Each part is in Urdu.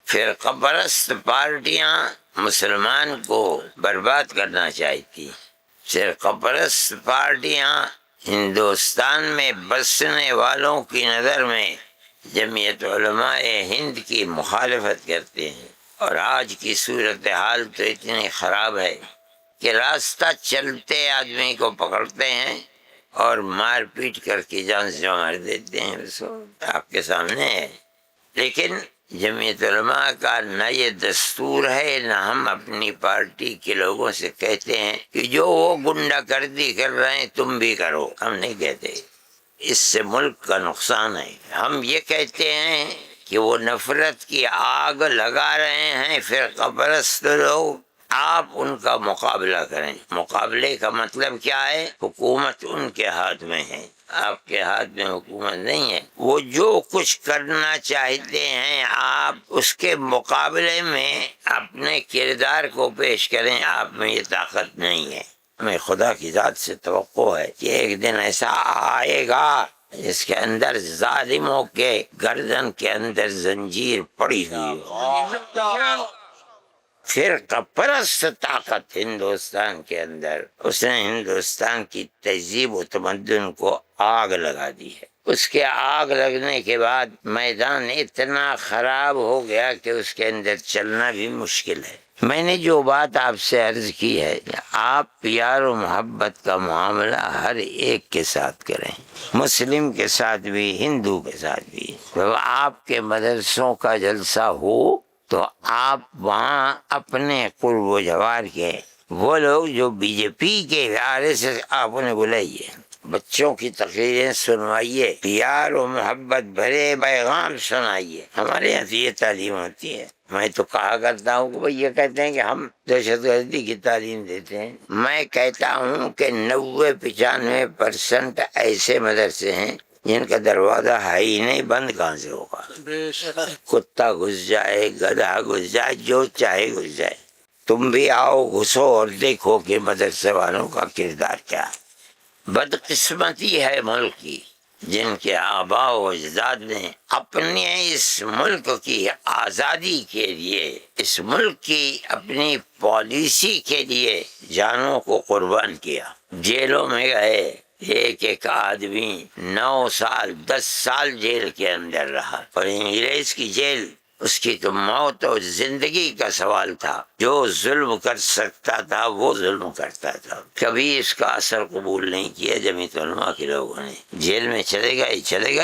فرقہ پرست پارٹیاں مسلمان کو برباد کرنا چاہتی، فرقہ پرست پارٹیاں ہندوستان میں بسنے والوں کی نظر میں جمعیت علماء ہند کی مخالفت کرتے ہیں۔ اور آج کی صورتحال تو اتنی خراب ہے کہ راستہ چلتے آدمی کو پکڑتے ہیں اور مار پیٹ کر کے جان سے مار دیتے ہیں۔ بس آپ کے سامنے ہے۔ لیکن جمعیت علماء کا نہ یہ دستور ہے، نہ ہم اپنی پارٹی کے لوگوں سے کہتے ہیں کہ جو وہ گنڈا گردی کر رہے ہیں تم بھی کرو، ہم نہیں کہتے۔ اس سے ملک کا نقصان ہے۔ ہم یہ کہتے ہیں کہ وہ نفرت کی آگ لگا رہے ہیں فرقہ پرست لوگ، آپ ان کا مقابلہ کریں۔ مقابلے کا مطلب کیا ہے؟ حکومت ان کے ہاتھ میں ہے، آپ کے ہاتھ میں حکومت نہیں ہے۔ وہ جو کچھ کرنا چاہتے ہیں آپ اس کے مقابلے میں اپنے کردار کو پیش کریں، آپ میں یہ طاقت نہیں ہے۔ ہمیں خدا کی ذات سے توقع ہے کہ ایک دن ایسا آئے گا جس کے اندر ظالموں کے گردن کے اندر زنجیر پڑی ہوئی ہو۔ فرقہ پرست طاقت ہندوستان کے اندر، اس نے ہندوستان کی تہذیب و تمدن کو آگ لگا دی ہے۔ اس کے آگ لگنے کے بعد میدان اتنا خراب ہو گیا کہ اس کے اندر چلنا بھی مشکل ہے۔ میں نے جو بات آپ سے عرض کی ہے، آپ پیار و محبت کا معاملہ ہر ایک کے ساتھ کریں، مسلم کے ساتھ بھی، ہندو کے ساتھ بھی۔ جب آپ کے مدرسوں کا جلسہ ہو تو آپ وہاں اپنے قرب و جوار کے وہ لوگ جو بی جے پی کے ادارے سے آپ انہیں بلائیے، بچوں کی تقریریں سنوائیے، پیار و محبت بھرے پیغام سنائیے۔ ہمارے یہاں یہ تعلیم ہوتی ہے۔ میں تو کہا کرتا ہوں کہ بھئی یہ کہتے ہیں کہ ہم دہشت گردی کی تعلیم دیتے ہیں، میں کہتا ہوں کہ 90-95% ایسے مدرسے ہیں جن کا دروازہ ہے ہی نہیں، بند کہاں سے ہوگا؟ کتا گھس جائے، گدھا گھس جائے، جو چاہے گھس جائے، تم بھی آؤ گھسو اور دیکھو کہ مدرسے والوں کا کردار کیا ہے۔ بدقسمتی ہے ملک کی، جن کے آباء و اجداد نے اپنے اس ملک کی آزادی کے لیے، اس ملک کی اپنی پالیسی کے لیے جانوں کو قربان کیا، جیلوں میں گئے، ایک ایک آدمی 9 سال 10 سال جیل کے اندر رہا، اور انگریز کی جیل اس کی تو موت اور زندگی کا سوال تھا۔ جو ظلم کر سکتا تھا وہ ظلم کرتا تھا۔ کبھی اس کا اثر قبول نہیں کیا جمعیت علماء کے لوگوں نے۔ جیل میں چلے گئے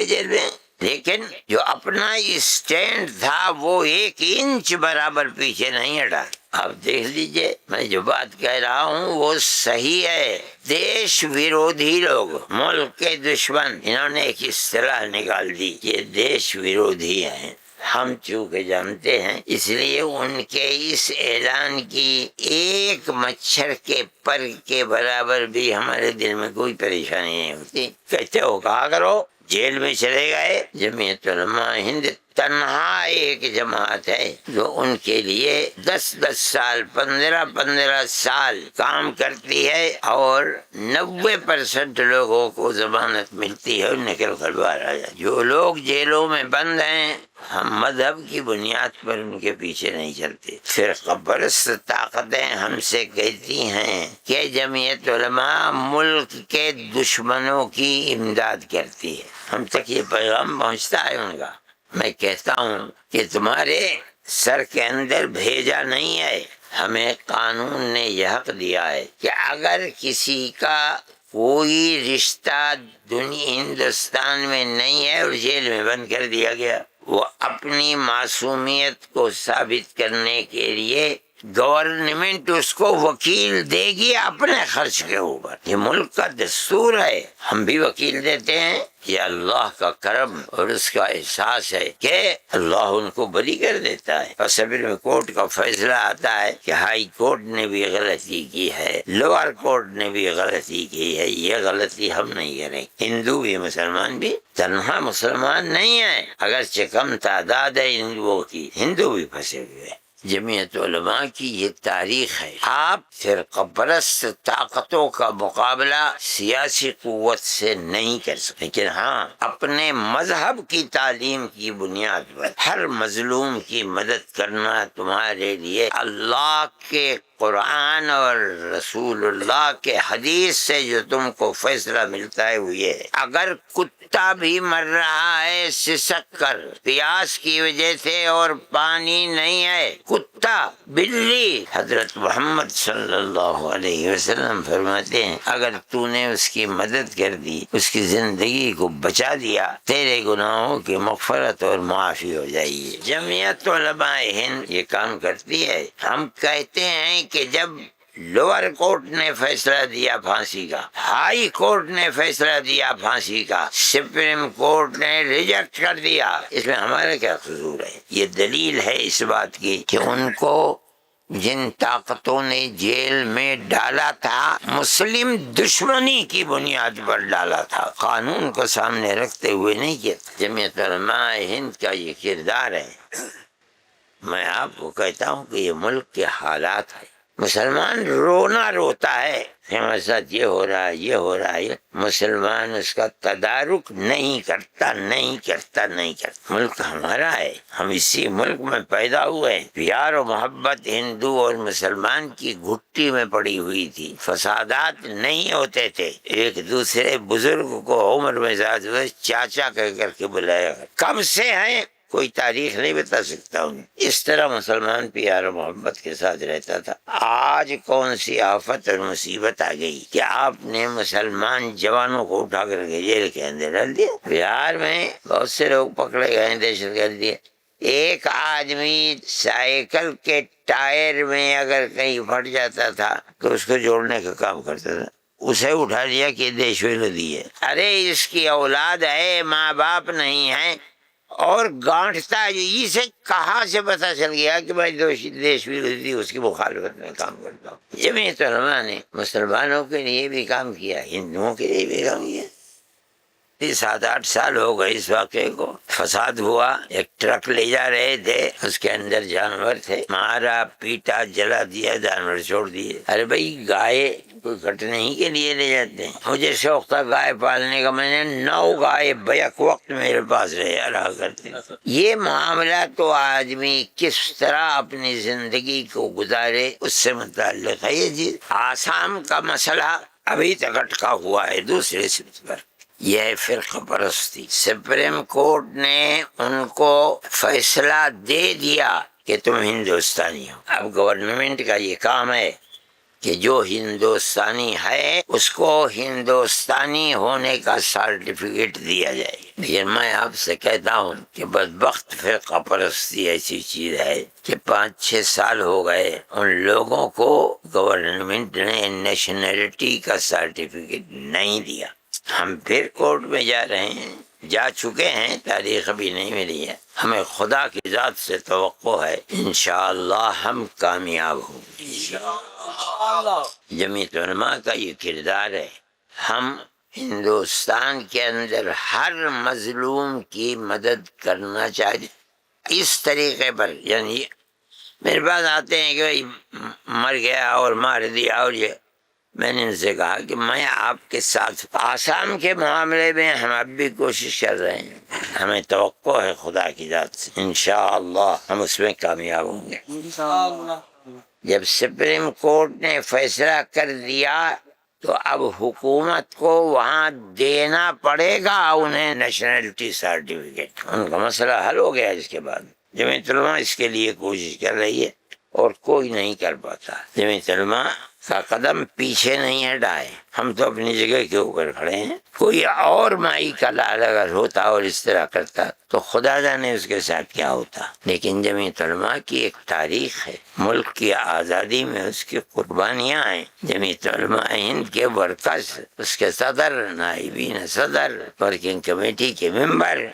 جیل میں، لیکن جو اپنا اسٹینڈ تھا وہ 1 انچ برابر پیچھے نہیں ہٹا۔ آپ دیکھ لیجئے، میں جو بات کہہ رہا ہوں وہ صحیح ہے۔ دیش ویرودھی لوگ، ملک کے دشمن، انہوں نے ایک اصطلاح نکال دی، یہ دیش ویرودھی ہیں۔ ہم چونکہ جانتے ہیں، اس لیے ان کے اس اعلان کی ایک مچھر کے پر کے برابر بھی ہمارے دل میں کوئی پریشانی نہیں ہوتی۔ کہتے ہو کہا کرو، جیل میں چلے گئے۔ جمعیت علماء ہند تنہا ایک جماعت ہے جو ان کے لیے 10-10 سال 15-15 سال کام کرتی ہے، اور 90% لوگوں کو ضمانت ملتی ہے اور نکل کر باہر آ جاتے۔ جو لوگ جیلوں میں بند ہیں، ہم مذہب کی بنیاد پر ان کے پیچھے نہیں چلتے۔ فرقہ پرست طاقتیں ہم سے کہتی ہیں کہ جمعیت علماء ملک کے دشمنوں کی امداد کرتی ہے۔ ہم تک یہ پیغام پہنچتا ہے ان کا۔ میں کہتا ہوں کہ تمہارے سر کے اندر بھیجا نہیں ہے۔ ہمیں قانون نے یہ حق دیا ہے کہ اگر کسی کا کوئی رشتہ ہندوستان میں نہیں ہے اور جیل میں بند کر دیا گیا، وہ اپنی معصومیت کو ثابت کرنے کے لیے گورنمنٹ اس کو وکیل دے گی اپنے خرچ کے اوپر۔ یہ ملک کا دستور ہے، ہم بھی وکیل دیتے ہیں۔ یہ اللہ کا کرم اور اس کا احساس ہے کہ اللہ ان کو بری کر دیتا ہے۔ اور سپریم کورٹ کا فیصلہ آتا ہے کہ ہائی کورٹ نے بھی غلطی کی ہے، لوور کورٹ نے بھی غلطی کی ہے، یہ غلطی ہم نہیں کریں۔ ہندو بھی مسلمان بھی تنہا مسلمان نہیں ہے، اگرچہ کم تعداد ہے ہندوؤں کی، ہندو بھی پھنسے ہوئے ہیں۔ جمعیت علماء کی یہ تاریخ ہے۔ آپ فرقہ پرست طاقتوں کا مقابلہ سیاسی قوت سے نہیں کر سکتے، لیکن ہاں اپنے مذہب کی تعلیم کی بنیاد پر ہر مظلوم کی مدد کرنا تمہارے لیے اللہ کے قرآن اور رسول اللہ کے حدیث سے جو تم کو فیصلہ ملتا ہے وہ یہ ہے، اگر کتا بھی مر رہا ہے سسک کر پیاس کی وجہ سے اور پانی نہیں ہے، کتا بلی، حضرت محمد صلی اللہ علیہ وسلم فرماتے ہیں اگر تو نے اس کی مدد کر دی، اس کی زندگی کو بچا دیا، تیرے گناہوں کی مغفرت اور معافی ہو جائے گی۔ جمعیت علماء ہند یہ کام کرتی ہے۔ ہم کہتے ہیں کہ جب لوور کورٹ نے فیصلہ دیا پھانسی کا، ہائی کورٹ نے فیصلہ دیا پھانسی کا، سپریم کورٹ نے ریجیکٹ کر دیا، اس میں ہمارا کیا قصور ہے؟ یہ دلیل ہے اس بات کی کہ ان کو جن طاقتوں نے جیل میں ڈالا تھا مسلم دشمنی کی بنیاد پر ڈالا تھا، قانون کو سامنے رکھتے ہوئے نہیں کیا۔ جمعیت علماء ہند کا یہ کردار ہے۔ میں آپ کو کہتا ہوں کہ یہ ملک کے حالات ہیں، مسلمان رونا روتا ہے ہمارے ساتھ یہ ہو رہا ہے، یہ ہو رہا ہے، مسلمان اس کا تدارک نہیں کرتا۔ ملک ہمارا ہے، ہم اسی ملک میں پیدا ہوئے، پیار و محبت ہندو اور مسلمان کی گھٹی میں پڑی ہوئی تھی، فسادات نہیں ہوتے تھے، ایک دوسرے بزرگ کو عمر میں زیادہ ہوئے چاچا کہہ کر کے بلایا، کم سے ہیں کوئی تاریخ نہیں بتا سکتا انہیں۔ اس طرح مسلمان پیار و محبت کے ساتھ رہتا تھا۔ آج کون سی آفت اور مصیبت آ گئی کہ آپ نے مسلمان جوانوں کو اٹھا کر کے جیل کے اندر ڈال دیا۔ بہار میں بہت سے لوگ پکڑے گئے، دہشت گردی۔ ایک آدمی سائیکل کے ٹائر میں اگر کہیں پھٹ جاتا تھا تو اس کو جوڑنے کا کام کرتا تھا، اسے اٹھا لیا کہ دیش ودروہی ہے، ارے اس کی اولاد ہے، ماں باپ نہیں ہے، اور گانٹتا ہے۔ اسے کہاں سے پتہ چل گیا کہ میں دیش ودروہی اس کی مخالفت میں کام کرتا ہوں؟ جمعیت علماء نے مسلمانوں کے لیے بھی کام کیا، ہندوؤں کے لیے بھی کام کیا۔ 7-8 سال ہو گئے اس واقعے کو، فساد ہوا، ایک ٹرک لے جا رہے تھے، اس کے اندر جانور تھے، مارا پیٹا جلا دیا، جانور چھوڑ دیے۔ ارے بھائی گائے کوئی کٹنے ہی کے لیے لے جاتے ہیں؟ مجھے شوق تھا گائے پالنے کا، میں نے 9 گائے بیک وقت میرے پاس رہا کرتے۔ یہ معاملہ تو آدمی کس طرح اپنی زندگی کو گزارے اس سے متعلق ہے۔ یہ چیز آسام کا مسئلہ ابھی تک اٹکا ہوا ہے دوسرے صفت پر، یہ ہے فرقہ پرستی۔ سپریم کورٹ نے ان کو فیصلہ دے دیا کہ تم ہندوستانی ہو۔ اب گورنمنٹ کا یہ کام ہے کہ جو ہندوستانی ہے اس کو ہندوستانی ہونے کا سرٹیفکیٹ دیا جائے۔ لیکن میں آپ سے کہتا ہوں کہ بدبخت فرقہ پرستی ایسی چیز ہے کہ 5-6 سال ہو گئے ان لوگوں کو گورنمنٹ نے نیشنلٹی کا سرٹیفکیٹ نہیں دیا۔ ہم پھر کورٹ میں جا رہے ہیں، جا چکے ہیں، تاریخ ابھی نہیں ملی ہے۔ ہمیں خدا کی ذات سے توقع ہے انشاءاللہ ہم کامیاب ہوں گے۔ جمعیت علماء کا یہ کردار ہے، ہم ہندوستان کے اندر ہر مظلوم کی مدد کرنا چاہتے اس طریقے پر، یعنی میرے پاس آتے ہیں کہ بھائی مر گیا اور مار دیا، اور یہ میں نے ان سے کہا کہ میں آپ کے ساتھ آسام کے معاملے میں ہم اب بھی کوشش کر رہے ہیں، ہمیں توقع ہے خدا کی ذات سے انشاءاللہ ہم اس میں کامیاب ہوں گے۔ جب سپریم کورٹ نے فیصلہ کر دیا تو اب حکومت کو وہاں دینا پڑے گا انہیں نیشنلٹی سرٹیفکیٹ۔ ان کا مسئلہ حل ہو گیا۔ اس کے بعد جمعیت علماء اس کے لیے کوشش کر رہی ہے اور کوئی نہیں کر پاتا۔ جمعیت علماء کا قدم پیچھے نہیں ہٹائے، ہم تو اپنی جگہ کے اوپر کھڑے ہیں۔ کوئی اور مائی کا لال اگر ہوتا اور اس طرح کرتا تو خدا جانے اس کے ساتھ کیا ہوتا۔ لیکن جمعیت علماء کی ایک تاریخ ہے، ملک کی آزادی میں اس کی قربانیاں ہیں۔ جمعیت علماء ہند کے ورکرز، اس کے صدر، نائبین صدر، ورکنگ کمیٹی کے ممبر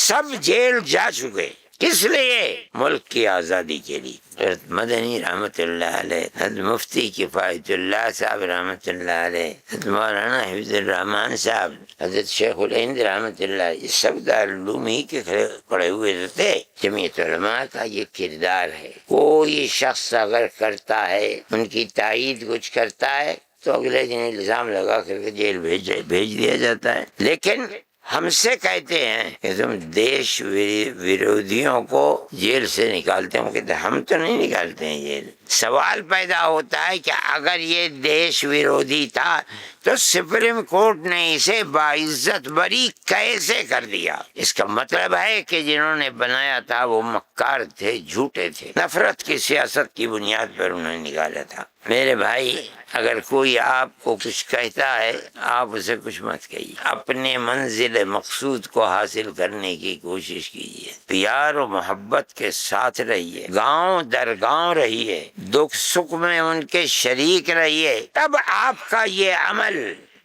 سب جیل جا چکے، کس لیے؟ ملک کی آزادی کے لیے۔ حضرت مدنی رحمۃ اللہ علیہ، حضرت مفتی کفایت اللہ صاحب رحمۃ اللہ علیہ، حضرت مولانا حفظ الرحمان صاحب، حضرت شیخ الہند رحمۃ اللہ، یہ سب دارالعلوم ہی کے پڑے ہوئے تھے۔ جمعیت علماء کا یہ کردار ہے، کوئی شخص اگر کرتا ہے، ان کی تائید کچھ کرتا ہے تو اگلے دن الزام لگا کر کے جیل بھیج دیا جاتا ہے۔ لیکن ہم سے کہتے ہیں کہ تم دیش ویرودھیوں کو جیل سے نکالتے ہیں، کہتے ہیں ہم تو نہیں نکالتے ہیں جیل۔ سوال پیدا ہوتا ہے کہ اگر یہ دیش ویرودھی تھا تو سپریم کورٹ نے اسے باعزت بری کیسے کر دیا؟ اس کا مطلب ہے کہ جنہوں نے بنایا تھا وہ مکار تھے، جھوٹے تھے، نفرت کی سیاست کی بنیاد پر انہوں نے نکالا تھا۔ میرے بھائی، اگر کوئی آپ کو کچھ کہتا ہے آپ اسے کچھ مت کہیے، اپنے منزل مقصود کو حاصل کرنے کی کوشش کیجیے، پیار و محبت کے ساتھ رہیے، گاؤں در گاؤں رہیے، دکھ سکھ میں ان کے شریک رہیے، تب آپ کا یہ عمل،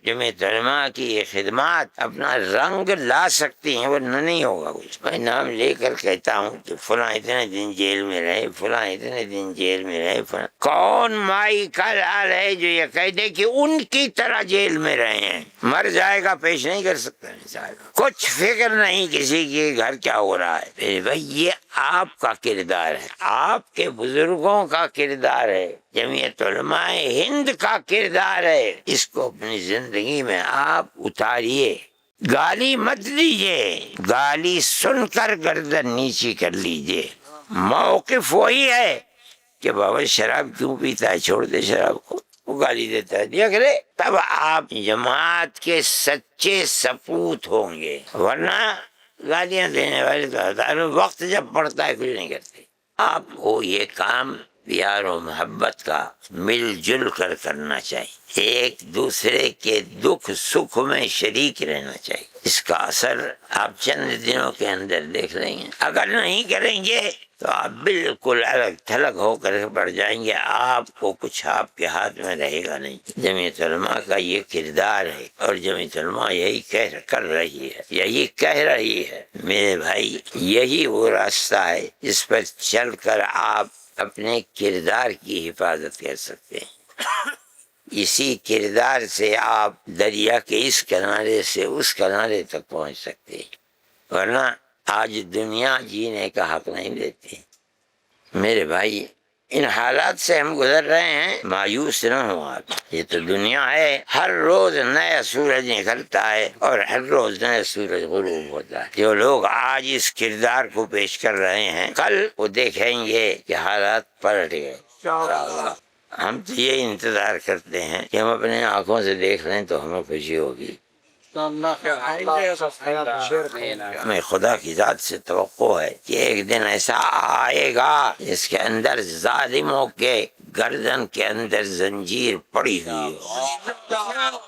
جمعیت علماء کی یہ خدمات اپنا رنگ لا سکتی ہیں، ورنہ نہیں ہوگا کچھ۔ میں نام لے کر کہتا ہوں کہ فلاں اتنے دن جیل میں رہے، فلاں اتنے دن جیل میں رہے، فلاں کون مائی کا لال ہے جو یہ کہہ دے کہ ان کی طرح جیل میں رہے ہیں؟ مر جائے گا، پیش نہیں کر سکتا انسان، کچھ فکر نہیں کسی کی گھر کیا ہو رہا ہے۔ میرے بھائی، یہ آپ کا کردار ہے، آپ کے بزرگوں کا کردار ہے، جمعیت علماء ہند کا کردار ہے، اس کو اپنی زندگی میں آپ اتاریے۔ گالی مت دیجیے، گالی سن کر گردن نیچی کر لیجیے۔ موقف وہی ہے کہ بابا شراب کیوں پیتا ہے، چھوڑ دے شراب کو، وہ گالی دیتا ہے، دیا کرے، تب آپ جماعت کے سچے سپوت ہوں گے، ورنہ گالیاں دینے والے تو ہزاروں، وقت جب پڑتا ہے کچھ نہیں کرتے۔ آپ کو یہ کام پیار و محبت کا مل جل کر کرنا چاہیے، ایک دوسرے کے دکھ سکھ میں شریک رہنا چاہیے۔ اس کا اثر آپ چند دنوں کے اندر دیکھ لیں گے۔ اگر نہیں کریں گے تو آپ بالکل الگ تھلگ ہو کر پڑ جائیں گے، آپ کو کچھ آپ کے ہاتھ میں رہے گا نہیں۔ جمعیت علماء کا یہ کردار ہے، اور جمعیت علماء یہی کر رہی ہے، یہی کہہ رہی ہے۔ میرے بھائی، یہی وہ راستہ ہے جس پر چل کر آپ اپنے کردار کی حفاظت کر سکتے ہیں۔ اسی کردار سے آپ دریا کے اس کنارے سے اس کنارے تک پہنچ سکتے ہیں، ورنہ آج دنیا جینے کا حق نہیں دیتی۔ میرے بھائی، ان حالات سے ہم گزر رہے ہیں، مایوس نہ ہوں آپ، یہ تو دنیا ہے، ہر روز نیا سورج نکلتا ہے اور ہر روز نیا سورج غروب ہوتا ہے۔ جو لوگ آج اس کردار کو پیش کر رہے ہیں، کل وہ دیکھیں گے کہ حالات پلٹ گئے۔ ہم تو یہ انتظار کرتے ہیں کہ ہم اپنے آنکھوں سے دیکھ لیں تو ہمیں خوشی ہوگی۔ ہمیں خدا کی ذات سے توقع ہے کہ ایک دن ایسا آئے گا جس کے اندر ظالموں کے گردن کے اندر زنجیر پڑی ہوئی ہو۔